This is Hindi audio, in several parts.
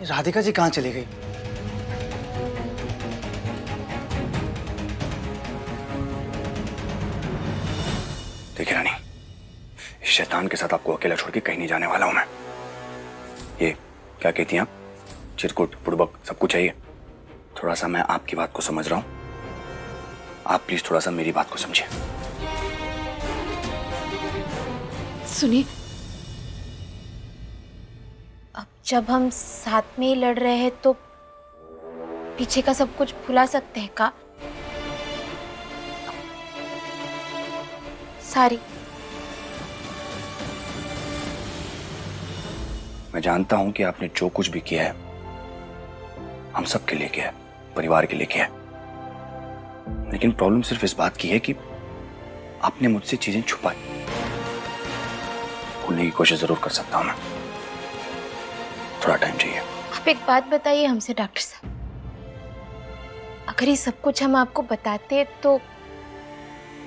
राधिका जी कहाँ चली गई? देखिए रानी, इस शैतान के साथ आपको अकेला छोड़ के कहीं नहीं जाने वाला हूं मैं। ये क्या कहती हैं आप? चिरकुट बुड़बक सब कुछ चाहिए। थोड़ा सा मैं आपकी बात को समझ रहा हूं, आप प्लीज थोड़ा सा मेरी बात को समझिए। सुनिए, अब जब हम साथ में ही लड़ रहे हैं तो पीछे का सब कुछ भुला सकते हैं का? सॉरी। मैं जानता हूं कि आपने जो कुछ भी किया है हम सब के लिए किया है, परिवार के लिए किया है, लेकिन प्रॉब्लम सिर्फ इस बात की है कि आपने मुझसे चीजें छुपाई। भूलने की कोशिश जरूर कर सकता हूं मैं, थोड़ा टाइम चाहिए। आप एक बात बताइए हमसे डॉक्टर साहब, अगर ये सब कुछ हम आपको बताते तो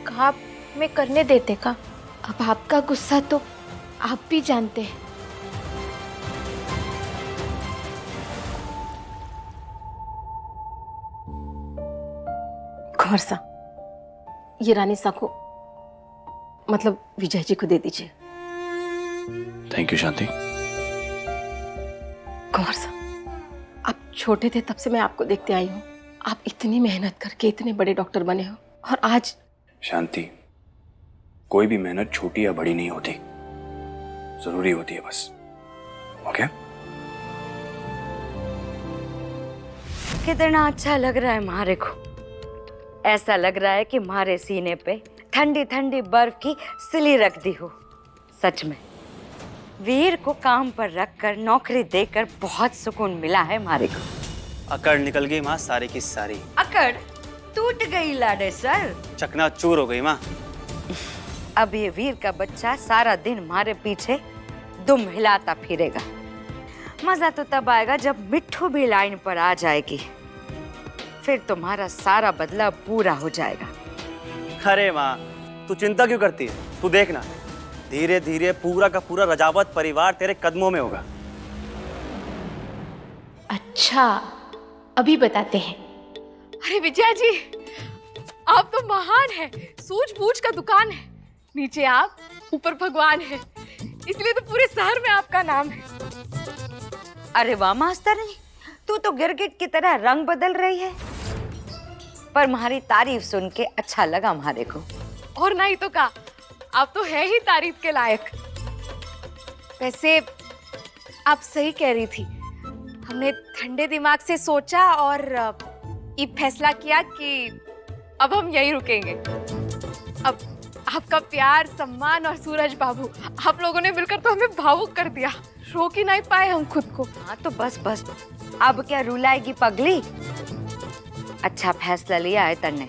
आप हमें करने देते का? अब आपका गुस्सा तो आप भी जानते हैं। गौर सा, ये रानी सा को मतलब विजय जी को दे दीजिए। थैंक यू शांति। गौर सा, आप छोटे थे तब से मैं आपको देखते आई हूँ। आप इतनी मेहनत करके इतने बड़े डॉक्टर बने हो और आज। शांति, कोई भी मेहनत छोटी या बड़ी नहीं होती, जरूरी होती है बस। ओके? कितना अच्छा लग रहा है मारे को। ऐसा लग रहा है कि मारे सीने पे ठंडी ठंडी बर्फ की सिली रख दी हो। सच में वीर को काम पर रखकर नौकरी देकर बहुत सुकून मिला है मारे को। अकड़ निकल गई माँ सारी की सारी। अकड़ टूट गई लाडे सर, चकनाचूर हो गई माँ। अब ये वीर का बच्चा सारा दिन मारे पीछे दुम हिलाता फिरेगा। मजा तो तब आएगा जब मिट्ठू भी लाइन पर आ जाएगी, फिर तुम्हारा सारा बदला पूरा हो जाएगा। अरे माँ, तू चिंता क्यों करती है? तू देखना, धीरे धीरे पूरा का पूरा रजावत परिवार तेरे कदमों में होगा। अच्छा, अभी बताते हैं। अरे विजया जी, आप तो महान हैं। सूझबूझ का दुकान है, नीचे आप ऊपर भगवान है, इसलिए तो पूरे शहर में आपका नाम है। अरे वाह मास्टरनी, तू तो गिरगिट की तरह रंग बदल रही है। पर हमारी तारीफ सुन के अच्छा लगा हमारे को। और नहीं तो का, आप तो है ही तारीफ के लायक। वैसे आप सही कह रही थी, हमने ठंडे दिमाग से सोचा और ये फैसला किया कि अब हम यहीं रुकेंगे। अब आपका प्यार, सम्मान और सूरज बाबू, आप लोगों ने मिलकर तो हमें भावुक कर दिया। रोक ही नहीं पाए हम खुद को। हाँ तो बस बस, अब क्या रुलाएगी पगली? अच्छा फैसला लिया है तन्ने।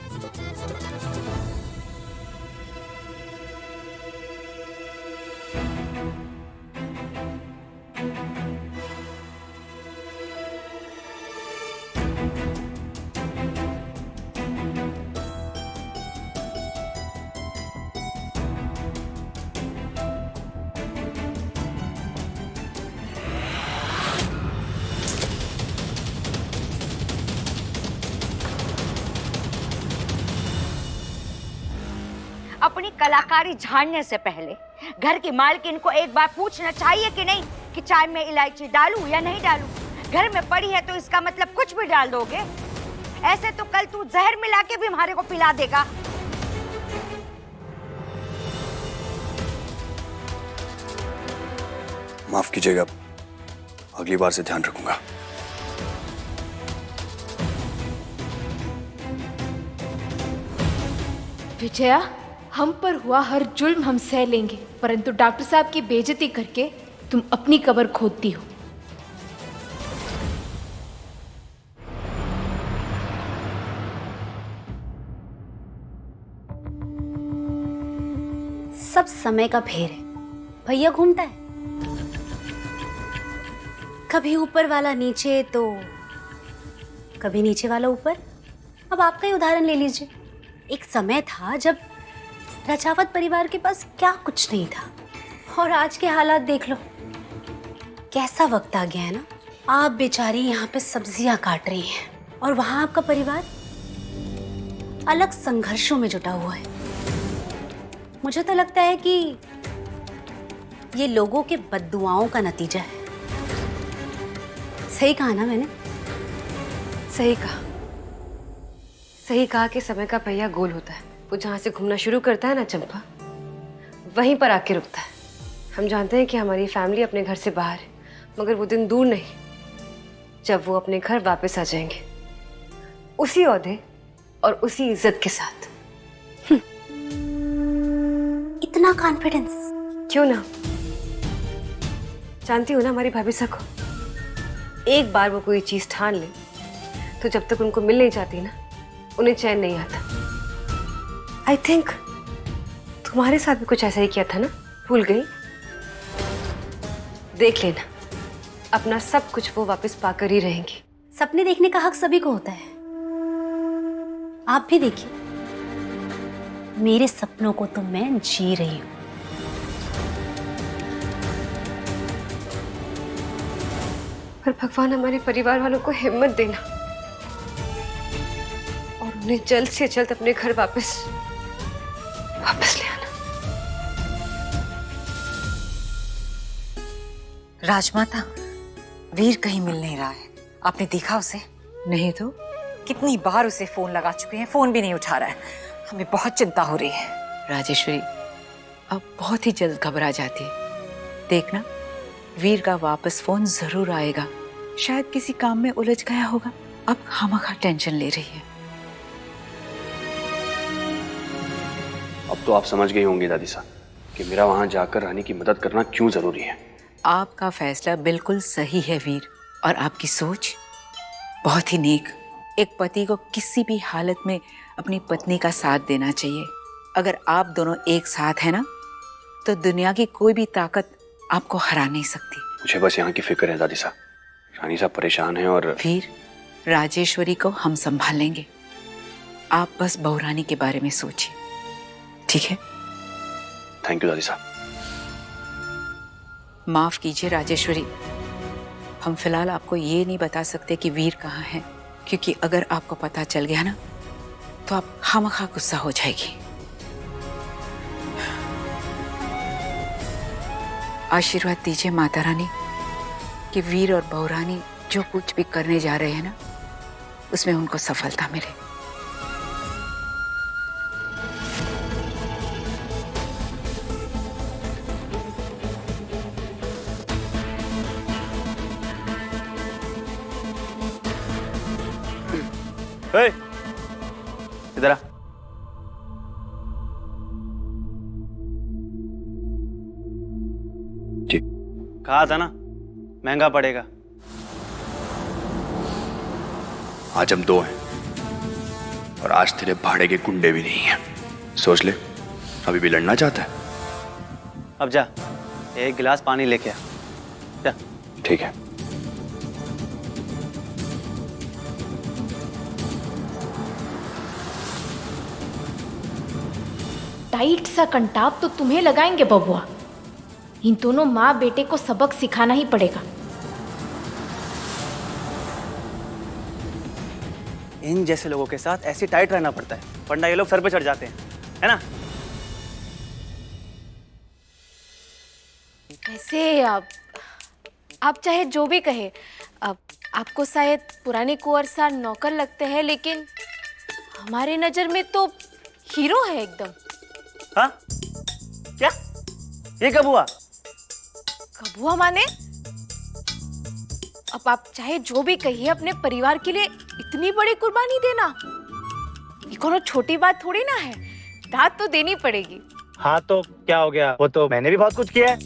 अपनी कलाकारी झाड़ने से पहले घर की मालकिन को एक बार पूछना चाहिए कि नहीं कि चाय में इलायची डालूं या नहीं डालूं। घर में पड़ी है तो इसका मतलब कुछ भी डाल दोगे। ऐसे तो कल तू जहर मिला के भी हमारे को पिला देगा। माफ कीजिएगा, अगली बार से ध्यान रखूंगा। विजया, हम पर हुआ हर जुल्म हम सह लेंगे, परंतु डॉक्टर साहब की बेइज्जती करके तुम अपनी कब्र खोदती हो। सब समय का फेर है। भैया घूमता है, कभी ऊपर वाला नीचे तो कभी नीचे वाला ऊपर। अब आपका ही उदाहरण ले लीजिए। एक समय था जब रजावत परिवार के पास क्या कुछ नहीं था, और आज के हालात देख लो। कैसा वक्त आ गया है ना। आप बेचारी यहाँ पे सब्जियां काट रही हैं और वहां आपका परिवार अलग संघर्षों में जुटा हुआ है। मुझे तो लगता है कि ये लोगों के बद्दुआओं का नतीजा है। सही कहा ना मैंने? सही कहा, सही कहा कि समय का पहिया गोल होता है। वो जहाँ से घूमना शुरू करता है ना चंपा, वहीं पर आके रुकता है। हम जानते हैं कि हमारी फैमिली अपने घर से बाहर है, मगर वो दिन दूर नहीं जब वो अपने घर वापस आ जाएंगे, उसी ओहदे और उसी इज्जत के साथ। इतना कॉन्फिडेंस? क्यों ना? जानती हो ना हमारी भाभी सा को, एक बार वो कोई चीज ठान ले तो जब तक उनको मिल नहीं जाती ना, उन्हें चैन नहीं आता। आई थिंक तुम्हारे साथ भी कुछ ऐसा ही किया था ना? भूल गई? देख लेना, अपना सब कुछ वो वापस पाकर ही रहेंगी। सपने देखने का हक सभी को होता है। आप भी देखिए, मेरे सपनों को तो मैं जी रही हूं। पर भगवान हमारे परिवार वालों को हिम्मत देना और उन्हें जल्द से जल्द अपने घर वापस ले आना। राजमाता, वीर कहीं मिल नहीं रहा है। आपने देखा उसे? नहीं तो कितनी बार उसे फोन लगा चुके हैं, फोन भी नहीं उठा रहा है। हमें बहुत चिंता हो रही है। राजेश्वरी अब बहुत ही जल्द घबरा जाती है। देखना, वीर का वापस फोन जरूर आएगा। शायद किसी काम में उलझ गया होगा, अब खामखा टेंशन ले रही है। अब तो आप समझ गई होंगी दादी साहब कि मेरा वहां जाकर रानी की मदद करना क्यों जरूरी है। आपका फैसला बिल्कुल सही है वीर, और आपकी सोच बहुत ही नेक। एक पति को किसी भी हालत में अपनी पत्नी का साथ देना चाहिए। अगर आप दोनों एक साथ हैं ना, तो दुनिया की कोई भी ताकत आपको हरा नहीं सकती। मुझे बस यहाँ की फिक्र है दादी साहब। रानी साहब परेशान हैं और वीर, राजेश्वरी को हम संभाल लेंगे। आप बस बहुरानी के बारे में सोचिए, ठीक है? थैंक यू दादी साहब। माफ कीजिए राजेश्वरी, हम फिलहाल आपको ये नहीं बता सकते कि वीर कहाँ है, क्योंकि अगर आपको पता चल गया ना तो आप खामखा गुस्सा हो जाएगी। आशीर्वाद दीजिए माता रानी कि वीर और बहुरानी जो कुछ भी करने जा रहे हैं ना, उसमें उनको सफलता मिले। हे, इधर आ। जी। कहा था ना, महंगा पड़ेगा। आज हम दो हैं और आज तेरे भाड़े के गुंडे भी नहीं हैं। सोच ले, अभी भी लड़ना चाहता है? अब जा, एक गिलास पानी लेके आ। जा। ठीक है। टाइट सा कंटाप तो तुम्हें लगाएंगे बबुआ। इन दोनों माँ बेटे को सबक सिखाना ही पड़ेगा। इन जैसे लोगों के साथ ऐसे टाइट रहना पड़ता है, वरना ये लोग सर पे चढ़ जाते हैं, है ना? वैसे आप चाहे जो भी कहे, अब आपको शायद पुराने कुंवर सा नौकर लगते हैं, लेकिन हमारे नजर में तो हीरो है एकदम। हाँ? क्या? ये कब हुआ? कब हुआ माने? अब आप चाहे जो भी कहिए, अपने परिवार के लिए इतनी बड़ी कुर्बानी देना ये कोनो छोटी बात थोड़ी ना है। दाद तो देनी पड़ेगी। हाँ तो क्या हो गया? वो तो मैंने भी बहुत कुछ किया है।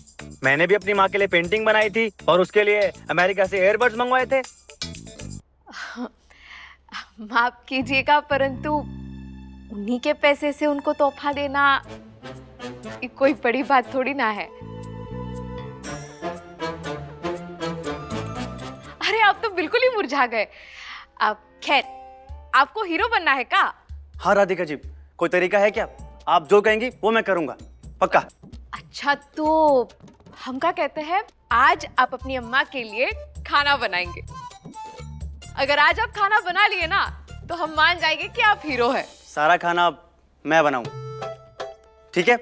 मैंने भी अपनी माँ के लिए पेंटिंग बनाई थी और उसके लिए अमेरिका से एयरबड्स मंगवाए थे। माफ कीजिएगा, परंतु उन्हीं के पैसे से उनको तोहफा देना ये कोई बड़ी बात थोड़ी ना है। अरे आप तो बिल्कुल ही मुरझा गए। अब खैर, आपको हीरो बनना है क्या? हाँ राधिका जी, कोई तरीका है क्या? आप जो कहेंगी वो मैं करूंगा, पक्का। अच्छा तो हम क्या कहते हैं, आज आप अपनी अम्मा के लिए खाना बनाएंगे। अगर आज आप खाना बना लिए ना तो हम मान जाएंगे कि आप हीरो है। सारा खाना मैं बनाऊंगा, ठीक है?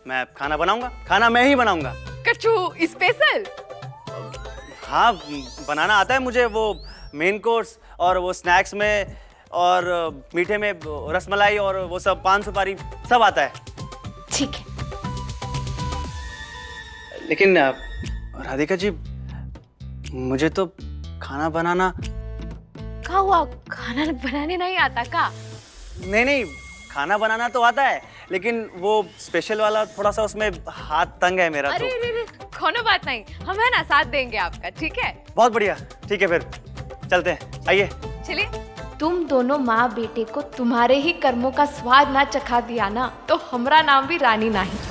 मैं खाना बनाऊंगा, खाना मैं ही बनाऊंगा। कच्चू स्पेशल? हाँ, बनाना आता है मुझे, वो मेन कोर्स और वो स्नैक्स में और मीठे में रसमलाई और वो सब, पान सुपारी सब आता है। ठीक है। लेकिन राधिका जी, मुझे तो खाना बनाना। क्या हुआ, खाना बनाने नहीं आता का? नहीं, खाना बनाना तो आता है, लेकिन वो स्पेशल वाला थोड़ा सा उसमें हाथ तंग है मेरा। अरे तो कोनो बात नहीं, हम है ना साथ देंगे आपका, ठीक है? बहुत बढ़िया, ठीक है, फिर चलते हैं, आइए। चलिए। तुम दोनों माँ बेटे को तुम्हारे ही कर्मों का स्वाद ना चखा दिया ना तो हमारा नाम भी रानी नहीं।